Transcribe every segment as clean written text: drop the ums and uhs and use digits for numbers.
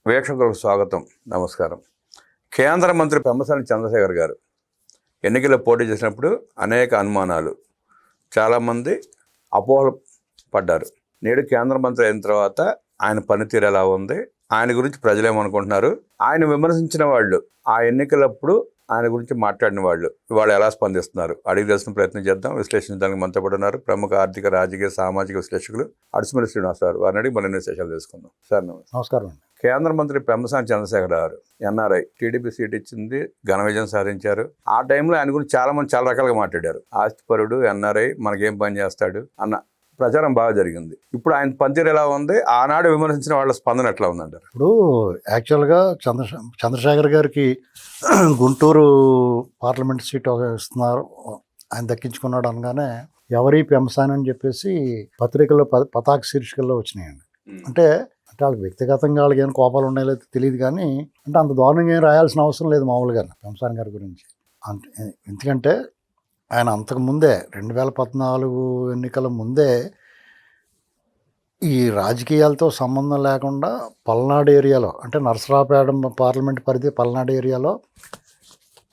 వీక్షకులకు స్వాగతం, నమస్కారం. కేంద్ర మంత్రి పెమ్మసాని చంద్రశేఖర్ గారు ఎన్నికల్లో పోటీ చేసినప్పుడు అనేక అనుమానాలు, చాలామంది అపోహలు పడ్డారు. నేడు కేంద్ర మంత్రి అయిన తర్వాత ఆయన పనితీరు ఎలా ఉంది, ఆయన గురించి ప్రజలేమనుకుంటున్నారు, ఆయన విమర్శించిన వాళ్ళు, ఆ ఎన్నికలప్పుడు ఆయన గురించి మాట్లాడిన వాళ్ళు ఇవాళ ఎలా స్పందిస్తున్నారు అడిగి తెలుసుకునే ప్రయత్నం చేద్దాం. విశ్లేషించడానికి మనతో పాటు ఉన్నారు ప్రముఖ ఆర్థిక, రాజకీయ, సామాజిక విశ్లేషకులు అడుసుమల్లి శ్రీనివాస్ గారు. వారిని అడిగి మరిన్ని విశేషాలు తెలుసుకుందాం. సార్ నమస్కారం. కేంద్ర మంత్రి పెమ్మసాని చంద్రశేఖర్ గారు ఎన్ఆర్ఐ, టీడీపీ సీట్ ఇచ్చింది, ఘన విజయం సాధించారు. ఆ టైంలో ఆయన గురించి చాలా రకాలుగా మాట్లాడారు. ఆస్తిపరుడు, ఎన్ఆర్ఐ, మనకేం పని చేస్తాడు అన్న ప్రచారం బాగా జరిగింది. ఇప్పుడు ఆయన పనితీరు ఎలా ఉంది, ఆనాడు విమర్శించిన వాళ్ళ స్పందన ఎట్లా ఉందంటారు? ఇప్పుడు యాక్చువల్గా చంద్రశేఖర్ గారికి గుంటూరు పార్లమెంట్ సీట్ ఇస్తున్నారు, ఆయన దక్కించుకున్నాడు అనగానే ఎవరి పెంసాని అని చెప్పేసి పత్రికల్లో పతాక శీర్షికల్లో వచ్చినాయండి. అంటే వాళ్ళకి వ్యక్తిగతంగా వాళ్ళకి ఏమైనా కోపాలు ఉన్నాయో తెలియదు, కానీ అంటే అంత దారుణంగా ఏం రాయాల్సిన అవసరం లేదు మామూలుగా పెంసాని గారి గురించి. ఎందుకంటే ఆయన అంతకుముందే 2014 ఎన్నికల ముందే ఈ రాజకీయాలతో సంబంధం లేకుండా పల్నాడు ఏరియాలో, అంటే నరసరావుపేట పార్లమెంట్ పరిధి పల్నాడు ఏరియాలో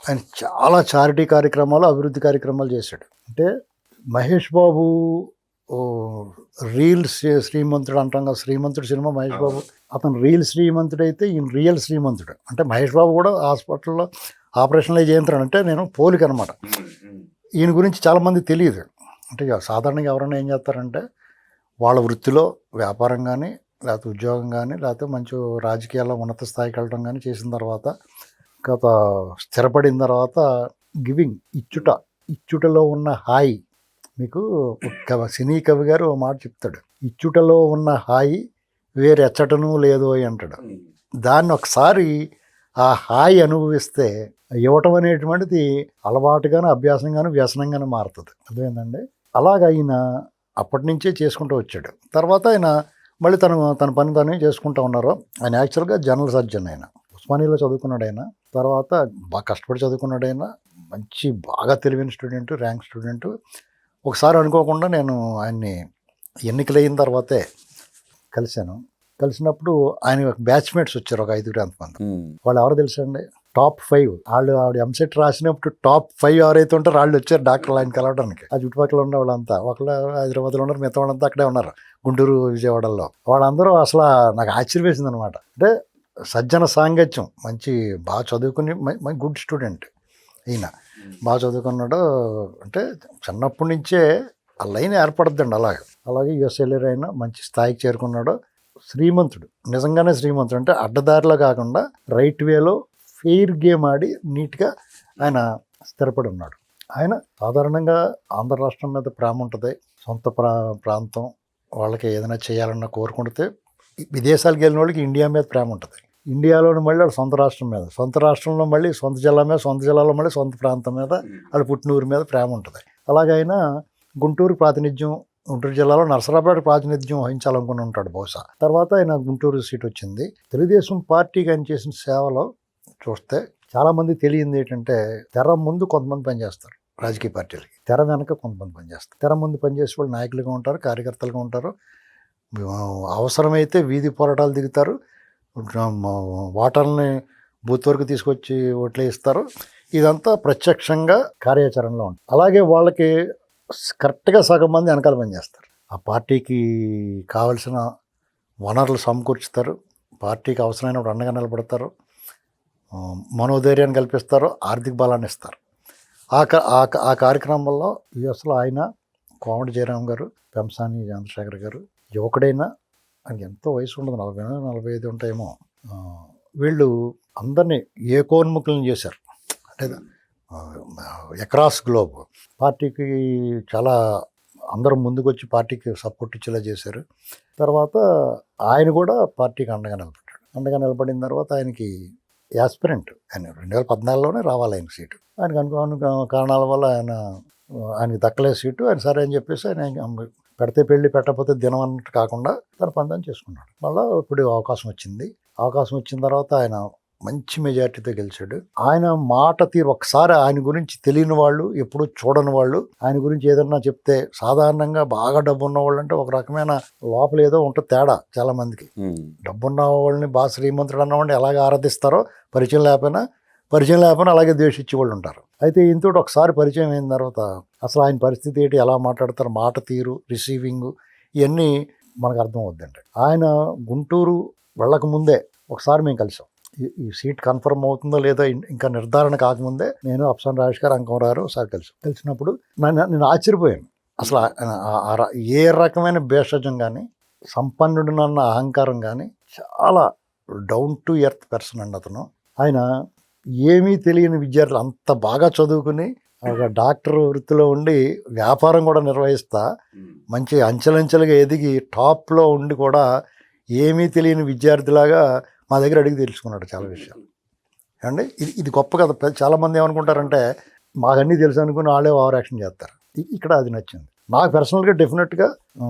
ఆయన చాలా చారిటీ కార్యక్రమాలు, అభివృద్ధి కార్యక్రమాలు చేశాడు. అంటే మహేష్ బాబు రీల్ శ్రీమంతుడు అంటాం కదా, శ్రీమంతుడు సినిమా మహేష్ బాబు, అతను రీల్ శ్రీమంతుడు అయితే ఈయన రియల్ శ్రీమంతుడు. అంటే మహేష్ బాబు కూడా హాస్పిటల్లో ఆపరేషన్లు చేయించాడు. అంటే నేను పోలిక అనమాట. ఈయన గురించి చాలామంది తెలియదు. అంటే సాధారణంగా ఎవరైనా ఏం చేస్తారంటే వాళ్ళ వృత్తిలో వ్యాపారం కానీ, లేకపోతే ఉద్యోగం కానీ, లేకపోతే మంచి రాజకీయాల్లో ఉన్నత స్థాయికి వెళ్ళడం కానీ చేసిన తర్వాత, గత స్థిరపడిన తర్వాత గివింగ్, ఇచ్చుటలో ఉన్న హాయి, మీకు సినీ కవి గారు ఓ మాట చెప్తాడు, ఇచ్చుటలో ఉన్న హాయి వేరెచ్చటను లేదో అంటాడు. దాన్ని ఒకసారి ఆ హాయి అనుభవిస్తే ఇవ్వటం అనేటువంటిది అలవాటుగాను, అభ్యాసంగాను, వ్యసనంగాను మారుతుంది. అదేంటండి, అలాగ ఆయన అప్పటి నుంచే చేసుకుంటూ వచ్చాడు. తర్వాత ఆయన మళ్ళీ తన పని తనే చేసుకుంటూ ఉన్నారు. ఆయన యాక్చువల్గా జనరల్ సర్జన్, ఆయన ఉస్మానియాలో చదువుకున్నాడు. ఆయన తర్వాత బాగా కష్టపడి చదువుకున్నాడు. ఆయన మంచి బాగా తెలివైన స్టూడెంట్, ర్యాంక్ స్టూడెంట్. ఒకసారి అనుకోకుండా నేను ఆయన్ని ఎన్నికలైన తర్వాతే కలిసినప్పుడు ఆయన బ్యాచ్మేట్స్ వచ్చారు, ఒక 5 అంతమంది. వాళ్ళు ఎవరో తెలుసండి, టాప్ 5. ఆవిడ ఎంసెట్ రాసినప్పుడు టాప్ 5 ఎవరైతే ఉంటారో వాళ్ళు వచ్చారు డాక్టర్లు ఆయన కలవడానికి. ఆ చుట్టుపక్కల ఉన్న వాళ్ళంతా, ఒకళ్ళు హైదరాబాద్లో ఉన్నారు, మిగతా వాళ్ళంతా అక్కడే ఉన్నారు, గుంటూరు, విజయవాడలో. వాళ్ళందరూ అసలు నాకు ఆశ్చర్యం వేసింది అనమాట. అంటే సజ్జన సాంగత్యం, మంచి బాగా చదువుకుని మంచి గుడ్ స్టూడెంట్ ఈయన, బాగా చదువుకున్నాడు. అంటే చిన్నప్పటి నుంచే ఆ లైన్ ఏర్పడుద్దండి. అలాగే యుఎస్ఎల్ఏ అయినా మంచి స్థాయికి చేరుకున్నాడు. శ్రీమంతుడు, నిజంగానే శ్రీమంతుడు. అంటే అడ్డదారిలో కాకుండా రైట్ వేలో ఫెయిర్ గేమ్ ఆడి నీట్గా ఆయన స్థిరపడి ఉన్నాడు. ఆయన సాధారణంగా ఆంధ్ర రాష్ట్రం మీద ప్రేమ ఉంటుంది, సొంత ప్రాంతం వాళ్ళకి ఏదైనా చేయాలన్న కోరుకుంటే. విదేశాలకు వెళ్ళిన వాళ్ళకి ఇండియా మీద ప్రేమ ఉంటుంది. ఇండియాలోని మళ్ళీ వాళ్ళ సొంత రాష్ట్రం మీద, సొంత రాష్ట్రంలో మళ్ళీ సొంత జిల్లా మీద, సొంత జిల్లాలో మళ్ళీ సొంత ప్రాంతం మీద, వాళ్ళ పుట్టినూరు మీద ప్రేమ ఉంటుంది. అలాగైనా గుంటూరు జిల్లాలో నరసరావుపేట ప్రాతినిధ్యం వహించాలనుకుని ఉంటాడు బహుశా. తర్వాత ఆయన గుంటూరు సీట్ వచ్చింది. తెలుగుదేశం పార్టీకి ఆయన చేసిన సేవలో చూస్తే చాలామంది తెలియంది ఏంటంటే, తెర ముందు కొంతమంది పనిచేస్తారు రాజకీయ పార్టీలకి, తెర వెనక కొంతమంది పనిచేస్తారు. తెర ముందు పనిచేసే వాళ్ళు నాయకులుగా ఉంటారు, కార్యకర్తలుగా ఉంటారు. అవసరమైతే వీధి పోరాటాలు దిగుతారు, ఓటర్లని బూత్ వరకు తీసుకొచ్చి ఓట్లు ఇస్తారు. ఇదంతా ప్రత్యక్షంగా కార్యాచరణలో ఉంటుంది. అలాగే వాళ్ళకి కరెక్ట్గా సగం మంది వెనకాల పనిచేస్తారు. ఆ పార్టీకి కావలసిన వనరులు సమకూర్చుతారు, పార్టీకి అవసరమైనప్పుడు అండగా నిలబడతారు, మనోధైర్యాన్ని కల్పిస్తారు, ఆర్థిక బలాన్ని ఇస్తారు. ఆ కార్యక్రమంలో యుఎస్లో ఆయన, కోమటి జయరాం గారు, పెమ్మసాని చంద్రశేఖర్ గారు, యువకుడైనా ఆయనకి ఎంతో వయసు ఉండదు, 40-45 ఉంటాయేమో, వీళ్ళు అందరినీ ఏకోన్ముఖులను చేశారు. అంటే అక్రాస్ గ్లోబ్ పార్టీకి చాలా అందరూ ముందుకు వచ్చి పార్టీకి సపోర్ట్ ఇచ్చేలా చేశారు. తర్వాత ఆయన కూడా పార్టీకి అండగా నిలబడిన తర్వాత ఆయనకి యాస్పిరెంట్, ఆయన 2014లోనే రావాలి ఆయన సీటు. ఆయనకు అనుకోని కారణాల వల్ల ఆయనకి దక్కలేదు సీటు. ఆయన సరే అని చెప్పేసి ఆయన పెడితే పెళ్ళి, పెట్టకపోతే దినం అన్నట్టు కాకుండా తన పని చేసుకున్నాడు. మళ్ళీ ఇప్పుడు అవకాశం వచ్చింది. అవకాశం వచ్చిన తర్వాత ఆయన మంచి మెజారిటీతో గెలిచాడు. ఆయన మాట తీరు ఒకసారి ఆయన గురించి తెలియని వాళ్ళు, ఎప్పుడు చూడని వాళ్ళు ఆయన గురించి ఏదన్నా చెప్తే సాధారణంగా బాగా డబ్బు ఉన్న వాళ్ళు అంటే ఒక రకమైన లోపల ఏదో ఉంటుంది తేడా చాలా మందికి. డబ్బున్న వాళ్ళని బాగా శ్రీమంతుడు అన్నవాడిని ఎలాగ ఆరాధిస్తారో పరిచయం లేకపోయినా అలాగే ద్వేషించే వాళ్ళు ఉంటారు. అయితే ఇంతటి ఒకసారి పరిచయం అయిన తర్వాత అసలు ఆయన పరిస్థితి ఏంటి, ఎలా మాట్లాడతారు, మాట తీరు, రిసీవింగ్, ఇవన్నీ మనకు అర్థం అవుద్దండి. ఆయన గుంటూరు వెళ్ళక ముందే ఒకసారి మేము కలిసాం. ఈ సీట్ కన్ఫర్మ్ అవుతుందో లేదో ఇంకా నిర్ధారణ కాకముందే నేను అప్సన్ రాజేష్ గారు, అంకమరారు ఒకసారి కలిసినప్పుడు నేను ఆశ్చర్యపోయాను. అసలు ఏ రకమైన భేషజం కానీ, సంపన్నుడినన్న అహంకారం కానీ, చాలా డౌన్ టు ఎర్త్ పర్సన్ అండి అతను. ఆయన ఏమీ తెలియని విద్యార్థులు అంత బాగా చదువుకుని ఒక డాక్టర్ వృత్తిలో ఉండి వ్యాపారం కూడా నిర్వహిస్తా మంచి అంచెలంచెలుగా ఎదిగి టాప్లో ఉండి కూడా ఏమీ తెలియని విద్యార్థిలాగా మా దగ్గర అడిగి తెలుసుకున్నాడు చాలా విషయాలు అండి. ఇది గొప్ప కదా. చాలామంది ఏమనుకుంటారంటే మాకన్నీ తెలుసు అనుకుని వాళ్ళే ఓవర్ యాక్షన్ చేస్తారు. ఇక్కడ అది నచ్చింది నాకు పర్సనల్గా. డెఫినెట్గా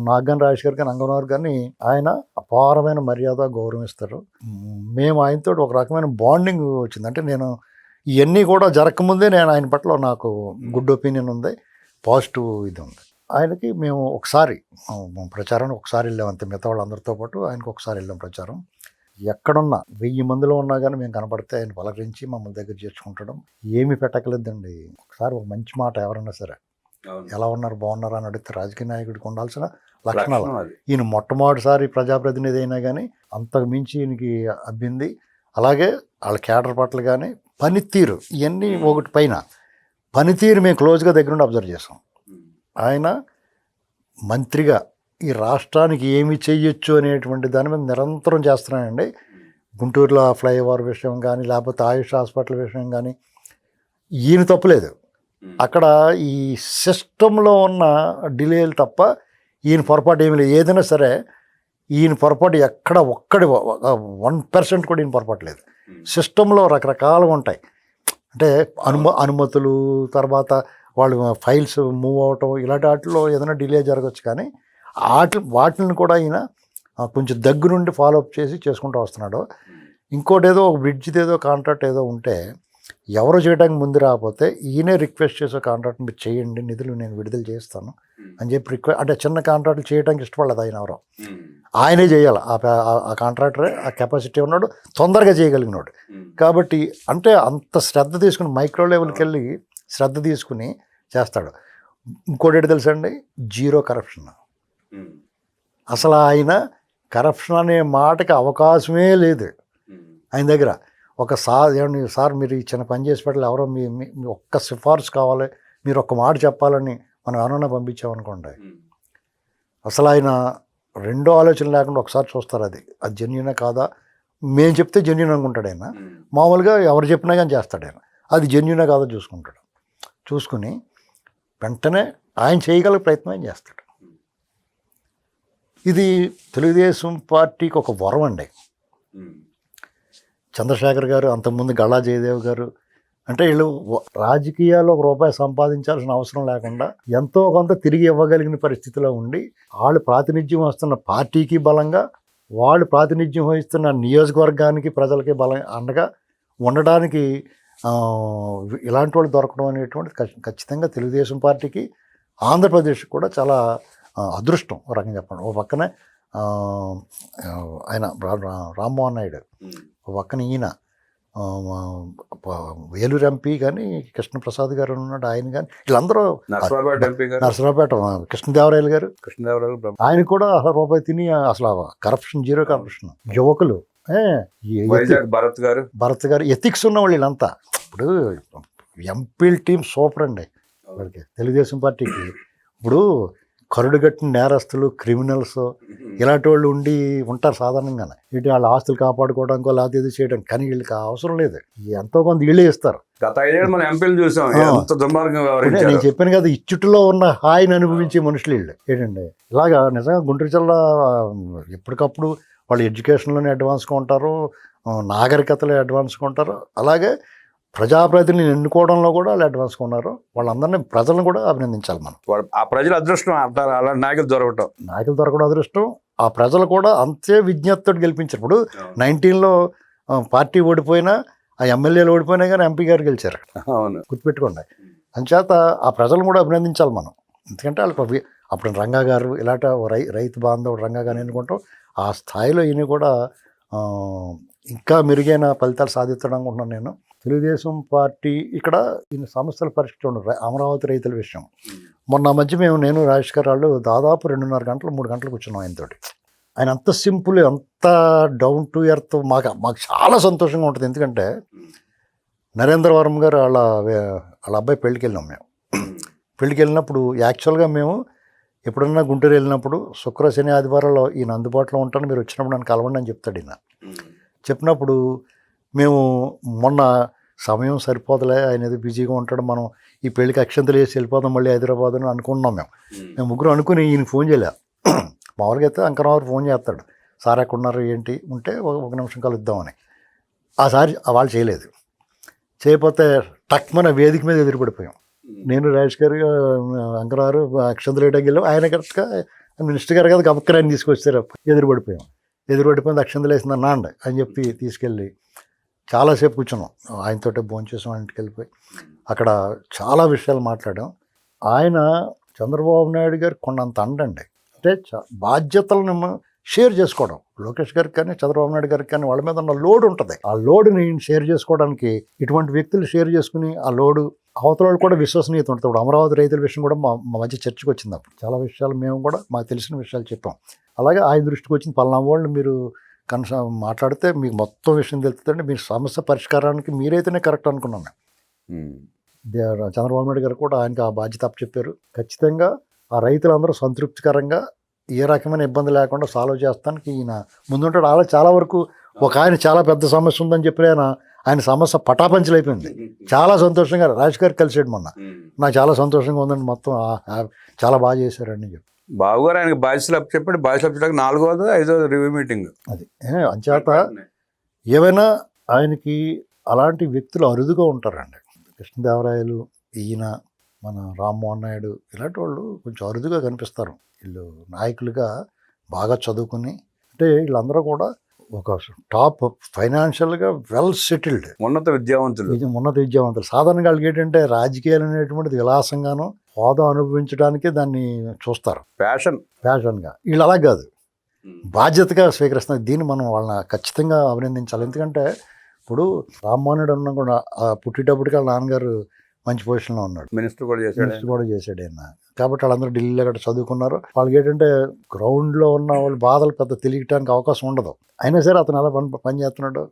నాకు కానీ రాజేష్ గారు కానీ అంగన్వారు కానీ ఆయన అపారమైన మర్యాద గౌరవిస్తారు. మేము ఆయనతో ఒక రకమైన బాండింగ్ వచ్చింది. అంటే నేను ఇవన్నీ కూడా జరగకముందే నేను ఆయన పట్ల నాకు గుడ్ ఒపీనియన్ ఉంది, పాజిటివ్ ఇది ఉంది. ఆయనకి మేము ఒకసారి ప్రచారానికి ఒకసారి వెళ్ళాం అంతే, మిగతా వాళ్ళందరితో పాటు ఆయనకు ఒకసారి వెళ్ళాం ప్రచారం. ఎక్కడున్నా 1000 మందిలో ఉన్నా కానీ మేము కనపడితే ఆయన పలకరించి మమ్మల్ని దగ్గర చేర్చుకుంటడం ఏమీ పెట్టకలేదండి. ఒకసారి ఒక మంచి మాట ఎవరన్నా సరే ఎలా ఉన్నారు బాగున్నారా అని అడిగితే రాజకీయ నాయకుడికి ఉండాల్సిన లక్షణాలు. ఈయన మొట్టమొదటిసారి ప్రజాప్రతినిధి అయినా కానీ అంతకు మించి ఈయనకి అబ్బింది. అలాగే వాళ్ళ క్యాడర్ పట్ల కానీ పనితీరు, ఇవన్నీ ఒకటి పైన పనితీరు మేము క్లోజ్గా దగ్గర నుండి అబ్జర్వ్ చేసాం. ఆయన మంత్రిగా ఈ రాష్ట్రానికి ఏమి చెయ్యొచ్చు అనేటువంటి దాని మీద నిరంతరం చేస్తున్నానండి. గుంటూరులో ఫ్లైఓవర్ విషయం కానీ లేకపోతే ఆయుష్ హాస్పిటల్ విషయం కానీ ఈయన తప్పులేదు. అక్కడ ఈ సిస్టంలో ఉన్న డిలేలు తప్ప ఈయన పొరపాటు ఏమి లేదు. ఏదైనా సరే ఈయన పొరపాటు ఎక్కడ 1% కూడా ఈయన పొరపాటు లేదు. సిస్టంలో రకరకాలుగా ఉంటాయి. అంటే అనుమతులు, తర్వాత వాళ్ళు ఫైల్స్ మూవ్ అవటం, ఇలాంటి వాటిలో ఏదైనా డిలే జరగచ్చు. కానీ వాటిని కూడా ఈయన కొంచెం దగ్గరుండి ఫాలోఅప్ చేసుకుంటూ వస్తున్నాడు. ఇంకోటి ఏదో ఒక బ్రిడ్జ్ది ఏదో కాంట్రాక్ట్ ఏదో ఉంటే ఎవరు చేయడానికి ముందు రాకపోతే ఈయనే రిక్వెస్ట్ చేసే కాంట్రాక్ట్ మీరు చేయండి, నిధులు నేను విడుదల చేస్తాను అని చెప్పి అంటే చిన్న కాంట్రాక్ట్లు చేయడానికి ఇష్టపడలేదు ఆయన. ఎవరో ఆయనే చేయాలి. ఆ కాంట్రాక్టరే ఆ కెపాసిటీ ఉన్నాడు, తొందరగా చేయగలిగినాడు. కాబట్టి అంటే అంత శ్రద్ధ తీసుకుని మైక్రో లెవెల్కి వెళ్ళి శ్రద్ధ తీసుకుని చేస్తాడు. ఇంకోటి ఏంటి తెలుసండి, జీరో కరప్షన్. అసలు ఆయన కరప్షన్ అనే మాటకి అవకాశమే లేదు ఆయన దగ్గర. ఒక సార్ మీరు ఈ చిన్న పని చేసి పెట్టాలి, ఎవరో మీ ఒక్క సిఫార్సు కావాలి, మీరు ఒక్క మాట చెప్పాలని మనం ఎవరైనా పంపించామనుకోండి, అసలు ఆయన రెండో ఆలోచన లేకుండా ఒకసారి చూస్తారు అది జెన్యూనా కాదా. మేము చెప్తే జెన్యూన్ అనుకుంటాడు ఆయన. మామూలుగా ఎవరు చెప్పినా కానీ చేస్తాడు ఆయన. అది జెన్యూనా కాదో చూసుకుంటాడు. చూసుకుని వెంటనే ఆయన చేయగల ప్రయత్నం చేస్తాడు. ఇది తెలుగుదేశం పార్టీకి ఒక వరం అండి. చంద్రశేఖర్ గారు, అంతకుముందు గళ్ళా జయదేవ్ గారు, అంటే వీళ్ళు రాజకీయాల్లో ₹1 సంపాదించాల్సిన అవసరం లేకుండా ఎంతో కొంత తిరిగి ఇవ్వగలిగిన పరిస్థితిలో ఉండి వాళ్ళు ప్రాతినిధ్యం వస్తున్న పార్టీకి బలంగా, వాళ్ళు ప్రాతినిధ్యం వహిస్తున్న నియోజకవర్గానికి ప్రజలకి అండగా ఉండడానికి ఇలాంటి వాళ్ళు దొరకడం అనేటువంటి ఖచ్చితంగా తెలుగుదేశం పార్టీకి, ఆంధ్రప్రదేశ్ కూడా చాలా అదృష్టం ఒక రకంగా చెప్పండి. ఓ పక్కనే ఆయన రామ్మోహన్ నాయుడు, ఒక పక్కన ఈయన వేలూరు ఎంపీ కానీ కృష్ణప్రసాద్ గారు ఉన్నాడు, ఆయన కానీ వీళ్ళందరూ, నరసరావుపేట కృష్ణదేవరాయలు గారు, ఆయన కూడా అసలు రూపాయి తిని అసలు కరప్షన్, జీరో కరప్షన్. యువకులు భరత్ గారు ఎథిక్స్ ఉన్న వాళ్ళు వీళ్ళంతా. ఇప్పుడు ఎంపీల టీం సూపర్ అండి వాళ్ళకి తెలుగుదేశం పార్టీకి. ఇప్పుడు కరుడుగట్టిన నేరస్తులు, క్రిమినల్స్ ఇలాంటి వాళ్ళు ఉంటారు సాధారణంగానే. ఇటు వాళ్ళ ఆస్తులు కాపాడుకోవడానికో లేకపోతే ఇది చేయడానికి. కానీ వీళ్ళకి అవసరం లేదు, ఎంతో కొంత వీళ్ళే ఇస్తారు. నేను చెప్పాను కదా, ఇచ్చుట్లో ఉన్న హాయిని అనుభవించే మనుషులు వీళ్ళు. ఏంటండి ఇలాగా నిజంగా గుంటూరు జిల్లా ఎప్పటికప్పుడు వాళ్ళు ఎడ్యుకేషన్లోనే అడ్వాన్స్గా ఉంటారు, నాగరికతలో అడ్వాన్స్గా ఉంటారు. అలాగే ప్రజాప్రతినిధిని ఎన్నుకోవడంలో కూడా వాళ్ళు అడ్వాన్స్గా ఉన్నారు. వాళ్ళందరినీ, ప్రజలను కూడా అభినందించాలి మనం. ఆ ప్రజల అదృష్టం, అలాంటి నాయకులు దొరకడం అదృష్టం. ఆ ప్రజలు కూడా అంతే విజ్ఞతతో గెలిపించారు. ఇప్పుడు 19లో పార్టీ ఓడిపోయినా, ఆ ఎమ్మెల్యేలు ఓడిపోయినా కానీ ఎంపీ గారు గెలిచారు. అవును. గుర్తుపెట్టుకోండి. అంచేత ఆ ప్రజలను కూడా అభినందించాలి మనం. ఎందుకంటే వాళ్ళకి అప్పుడు రంగా గారు ఇలాంటి రైతు బాంధవుడు రంగా గారిని ఎన్నుకుంటాం. ఆ స్థాయిలో ఈయన కూడా ఆ, ఇంకా మెరుగైన ఫలితాలు సాధించడం అనుకుంటున్నాను నేను. తెలుగుదేశం పార్టీ ఇక్కడ ఈయన సమస్యల పరిస్థితి ఉండదు. అమరావతి రైతుల విషయం మొన్న మధ్య నేను రాజేష్ గారు వాళ్ళు దాదాపు 2:30 గంటలు 3 గంటలు కూర్చున్నాం ఆయనతోటి. ఆయన అంత సింపుల్, అంత డౌన్ టు ఎర్త్. మాకు చాలా సంతోషంగా ఉంటుంది. ఎందుకంటే నరేంద్రవరం గారు వాళ్ళ అబ్బాయి పెళ్ళికి వెళ్ళినాం మేము. పెళ్ళికి వెళ్ళినప్పుడు యాక్చువల్గా మేము ఎప్పుడన్నా గుంటూరు వెళ్ళినప్పుడు శుక్ర శని ఆదివారాల్లో ఈయన అందుబాటులో ఉంటాను, మీరు వచ్చినప్పుడు నన్ను కలవండి అని చెప్తాడు ఈయన. చెప్పినప్పుడు మేము మొన్న సమయం సరిపోతలే, ఆయన ఏదో బిజీగా ఉంటాడు, మనం ఈ పెళ్ళికి అక్షంతలు వేసి వెళ్ళిపోదాం మళ్ళీ హైదరాబాద్ అని అనుకున్నాం మేము ముగ్గురు అనుకుని ఈయన ఫోన్ చేయలే. మామూలుగా అయితే అంకరావు ఫోన్ చేస్తాడు, సార్ ఎక్కడున్నారు ఏంటి ఉంటే ఒక నిమిషం కలుద్దామని. ఆ సారి వాళ్ళు చేయలేదు. చేయకపోతే టక్మన వేదిక మీద ఎదురుపడిపోయాం. నేను రాజేష్ గారు అంకరారు అక్షంతలు వేయడానికి వెళ్ళాం. ఆయన కరెక్ట్గా మినిస్టర్ గారు కదా గబక్కన ఆయన తీసుకొచ్చారు. ఎదురుపడిపోయాం. అక్షంతలు వేసింది నాండి అని చెప్పి తీసుకెళ్ళి చాలాసేపు కూర్చున్నాం. ఆయనతోటే భోంచేసాం. ఇంటికి వెళ్ళిపోయి అక్కడ చాలా విషయాలు మాట్లాడాం. ఆయన చంద్రబాబు నాయుడు గారు కొన్నంత అండండి, అంటే బాధ్యతలను షేర్ చేసుకోవడం. లోకేష్ గారికి కానీ చంద్రబాబు నాయుడు గారికి కానీ వాళ్ళ మీద ఉన్న లోడ్ ఉంటుంది. ఆ లోడ్ని షేర్ చేసుకోవడానికి ఇటువంటి వ్యక్తులు షేర్ చేసుకుని ఆ లోడు అవతల కూడా విశ్వసనీయత ఉంటుంది. ఇప్పుడు అమరావతి రైతుల విషయం కూడా మా మధ్య చర్చకు వచ్చింది. అప్పుడు చాలా విషయాలు మేము కూడా మాకు తెలిసిన విషయాలు చెప్పాం. అలాగే ఆయన దృష్టికి వచ్చింది, పలానా వాళ్ళు మీరు మాట్లాడితే మీకు మొత్తం విషయం తెలుస్తుందండి, మీరు సమస్య పరిష్కారానికి మీరైతేనే కరెక్ట్ అనుకున్నాను. చంద్రబాబు నాయుడు గారు కూడా ఆయనకి ఆ బాధ్యత అప్పచెప్పారు. ఖచ్చితంగా ఆ రైతులందరూ సంతృప్తికరంగా ఏ రకమైన ఇబ్బంది లేకుండా సాల్వ్ చేస్తానికి ఈయన ముందుంటాడు. అలా చాలా వరకు ఒక ఆయన చాలా పెద్ద సమస్య ఉందని చెప్పి ఆయన సమస్య పటాపంచలైపోయింది. చాలా సంతోషంగా రాజేష్ గారు కలిసాడు మొన్న. నాకు చాలా సంతోషంగా ఉందండి, మొత్తం చాలా బాగా చేశారండి చెప్పి. బాబు గారు ఆయనకి బాధ్యతలు అప్పచెప్పాడు. బాధ్యతలు అప్పచెప్పడానికి 4వ 5వ రివ్యూ మీటింగ్ అది. అంచేత ఏమైనా ఆయనకి అలాంటి వ్యక్తులు అరుదుగా ఉంటారండి. కృష్ణదేవరాయలు, ఈయన, మన రామ్మోహన్ నాయుడు ఇలాంటి వాళ్ళు కొంచెం అరుదుగా కనిపిస్తారు. వీళ్ళు నాయకులుగా బాగా చదువుకుని, అంటే వీళ్ళందరూ కూడా ఒక టాప్ ఫైనాన్షియల్గా వెల్ సెటిల్డ్ ఉన్నత విద్యావంతులు. సాధారణంగా వాళ్ళకి ఏంటంటే రాజకీయాలు అనేటువంటిది విలాసంగాను హోదా అనుభవించడానికి దాన్ని చూస్తారు, ఫ్యాషన్గా. వీళ్ళు అలా కాదు, బాధ్యతగా స్వీకరిస్తున్నారు. దీన్ని మనం వాళ్ళని ఖచ్చితంగా అభినందించాలి. ఎందుకంటే ఇప్పుడు రామ్మోహన్ రెడ్డి అన్నా కూడా పుట్టేటప్పటికి వాళ్ళ నాన్నగారు మంచి పొజిషన్లో ఉన్నాడు, మినిస్టర్ కూడా చేశాడు ఆయన. కాబట్టి వాళ్ళందరూ ఢిల్లీలో గట్రా చదువుకున్నారు. వాళ్ళకి ఏంటంటే గ్రౌండ్లో ఉన్న వాళ్ళు బాధలు పెద్ద తెలియటానికి అవకాశం ఉండదు. అయినా సరే అతను అలా పని చేస్తున్నాడు.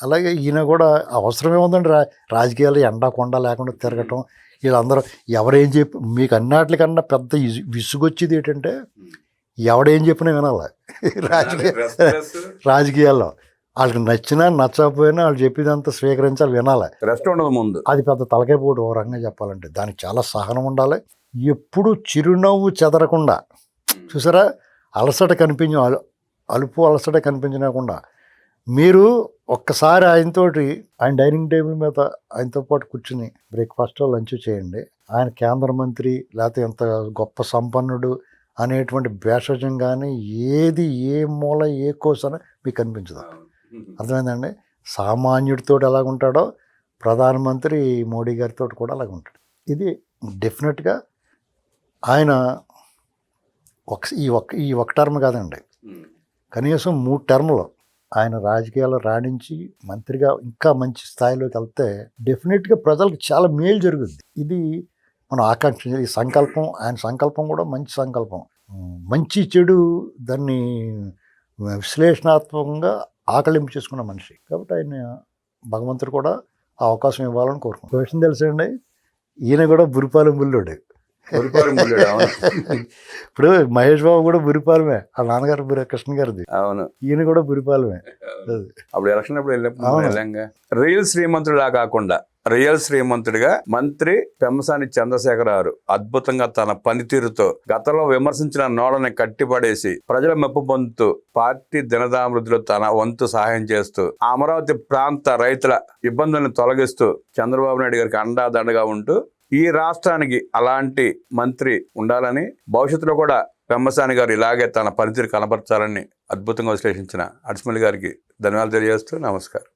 అలాగే ఈయన కూడా అవసరమే ఉందండి, రాజకీయాలు ఎండా కొండ లేకుండా తిరగటం. వీళ్ళందరూ ఎవరేం చెప్పి మీకు అన్నిటికన్నా పెద్ద విసుగొచ్చేది ఏంటంటే ఎవడేం చెప్పినా వినాలి. రాజకీయాల్లో వాళ్ళకి నచ్చినా నచ్చకపోయినా వాళ్ళు చెప్పేదంతా స్వీకరించాలి, వినాలి. రెస్ట్ ఉండదు ముందు. అది పెద్ద తలకాయ పోటు ఓ రకంగా చెప్పాలంటే. దానికి చాలా సహనం ఉండాలి. ఎప్పుడు చిరునవ్వు చెదరకుండా, చూసారా, అలుపు అలసట కనిపించకుండా మీరు ఒక్కసారి ఆయన డైనింగ్ టేబుల్ మీద ఆయనతో పాటు కూర్చుని బ్రేక్ఫాస్ట్ లంచ్ చేయండి. ఆయన కేంద్ర మంత్రి లేకపోతే ఎంత గొప్ప సంపన్నుడు అనేటువంటి భేషజం కానీ ఏది ఏ మూల ఏ కోసన మీకు కనిపించదు. అర్థమైందండి? సామాన్యుడితో ఎలాగుంటాడో ప్రధానమంత్రి మోడీ గారితో కూడా అలాగ ఉంటాడు. ఇది డెఫినెట్గా ఆయన ఈ ఒక టర్మ్ కాదండి, కనీసం 3 టర్ములు ఆయన రాజకీయాల్లో రాణించి మంత్రిగా ఇంకా మంచి స్థాయిలోకి వెళ్తే డెఫినెట్గా ప్రజలకు చాలా మేలు జరుగుద్ది. ఇది మనం ఆకాంక్షించాలి. ఈ సంకల్పం, ఆయన సంకల్పం కూడా మంచి సంకల్పం. మంచి చెడు దాన్ని విశ్లేషణాత్మకంగా ఆకలింపు చేసుకున్న మనిషి. కాబట్టి ఆయన భగవంతుడు కూడా ఆ అవకాశం ఇవ్వాలని కోరుకుంటాం. విషయం తెలుసండి, ఈయన కూడా బురిపాలెం బుల్లోడు. ఇప్పుడు మహేష్ బాబు కూడా బురిపాలెమే, ఆ నాన్నగారు కృష్ణ గారిది. అవును, ఈయన కూడా బురిపాలెమే. అప్పుడు ఎలక్షన్ అప్పుడు వెళ్ళినప్పుడు రియల్ శ్రీమంతుడిలా కాకుండా రియల్ శ్రీమంతుడిగా మంత్రి పెమ్మసాని చంద్రశేఖర్ గారు అద్భుతంగా తన పనితీరుతో గతంలో విమర్శించిన నోడని కట్టిపడేసి ప్రజల మెప్పు పొందుతూ పార్టీ దినదామృతిలో తన వంతు సహాయం చేస్తూ అమరావతి ప్రాంత రైతుల ఇబ్బందులను తొలగిస్తూ చంద్రబాబు నాయుడు గారికి అండాదండగా ఉంటూ ఈ రాష్ట్రానికి అలాంటి మంత్రి ఉండాలని, భవిష్యత్తులో కూడా పెమ్మసాని గారు ఇలాగే తన పనితీరు కనబరచాలని అద్భుతంగా విశ్లేషించిన అడిసిమల్లి గారికి ధన్యవాదాలు తెలియజేస్తూ నమస్కారం.